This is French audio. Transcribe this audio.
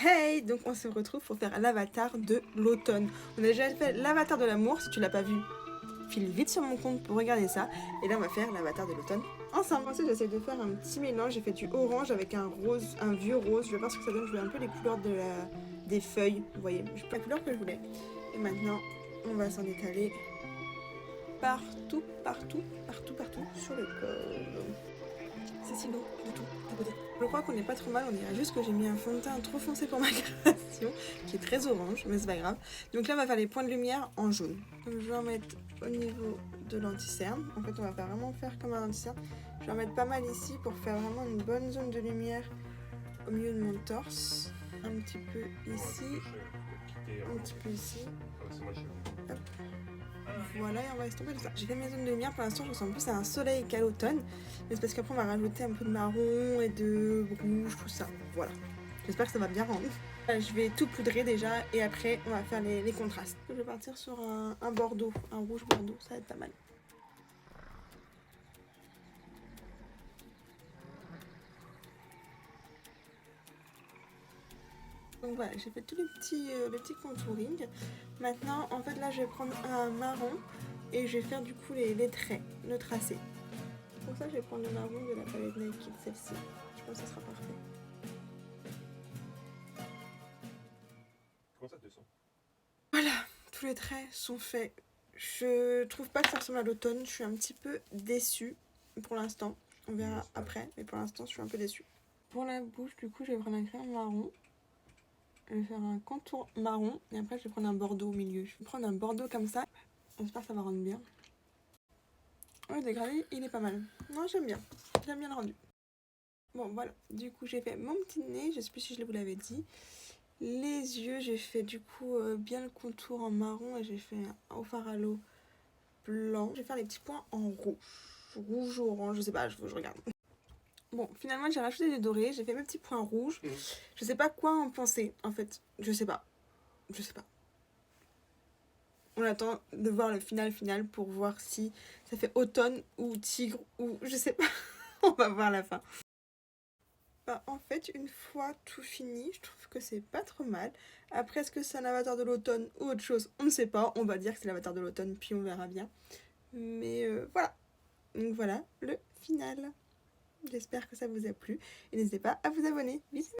Hey! Donc on se retrouve pour faire l'avatar de l'automne. On a déjà fait l'avatar de l'amour, si tu l'as pas vu, file vite sur mon compte pour regarder ça. Et là on va faire l'avatar de l'automne ensemble. Ensuite j'essaie de faire un petit mélange, j'ai fait du orange avec un rose, un vieux rose. Je vais voir ce que ça donne, je voulais un peu les couleurs des feuilles, vous voyez, je pas la couleur que je voulais. Et maintenant on va s'en étaler partout, partout, partout, partout sur le corps. C'est si beau de tout tapoter. Je crois qu'on n'est pas trop mal, on dirait juste que j'ai mis un fond de teint trop foncé pour ma création, qui est très orange, mais c'est pas grave. Donc là on va faire les points de lumière en jaune. Donc je vais en mettre au niveau de l'anticerne. En fait on va vraiment faire comme un anticerne. Je vais en mettre pas mal ici pour faire vraiment une bonne zone de lumière au milieu de mon torse. Un petit peu ici, un petit peu ici. Hop. Voilà, et on va estomper tout ça. J'ai fait mes zones de lumière, pour l'instant je ressemble plus à un soleil qu'à l'automne. Mais c'est parce qu'après on va rajouter un peu de marron et de rouge, tout ça. Voilà. J'espère que ça va bien rendre. Je vais tout poudrer déjà et après on va faire les contrastes. Je vais partir sur un bordeaux, un rouge bordeaux, ça va être pas mal. Donc voilà, j'ai fait tous les petits contouring. Maintenant, en fait, là, je vais prendre un marron et je vais faire du coup les traits, le tracé. Pour ça, je vais prendre le marron de la palette Naked, celle-ci. Je pense que ça sera parfait. Comment ça te sens? Voilà, tous les traits sont faits. Je trouve pas que ça ressemble à l'automne. Je suis un petit peu déçue pour l'instant. On verra après, mais pour l'instant, je suis un peu déçue. Pour la bouche, du coup, je vais prendre un crayon marron. Je vais faire un contour marron et après je vais prendre un bordeaux au milieu. Je vais prendre un bordeaux comme ça. J'espère que ça va rendre bien. Le dégradé, il est pas mal. Non, j'aime bien. J'aime bien le rendu. Bon, voilà. Du coup, j'ai fait mon petit nez. Je sais plus si je vous l'avais dit. Les yeux, j'ai fait du coup bien le contour en marron et j'ai fait un fard à l'eau blanc. Je vais faire les petits points en rouge. Rouge ou orange, je sais pas, je regarde. Bon, finalement, j'ai rajouté des dorés. J'ai fait mes petits points rouges. Je sais pas quoi en penser, en fait. Je sais pas. Je sais pas. On attend de voir le final pour voir si ça fait automne ou tigre ou je sais pas. On va voir la fin. Bah, en fait, une fois tout fini, je trouve que c'est pas trop mal. Après, est-ce que c'est un avatar de l'automne ou autre chose? On ne sait pas. On va dire que c'est l'avatar de l'automne, puis on verra bien. Mais voilà. Donc voilà le final. J'espère que ça vous a plu. Et n'hésitez pas à vous abonner. Bisous!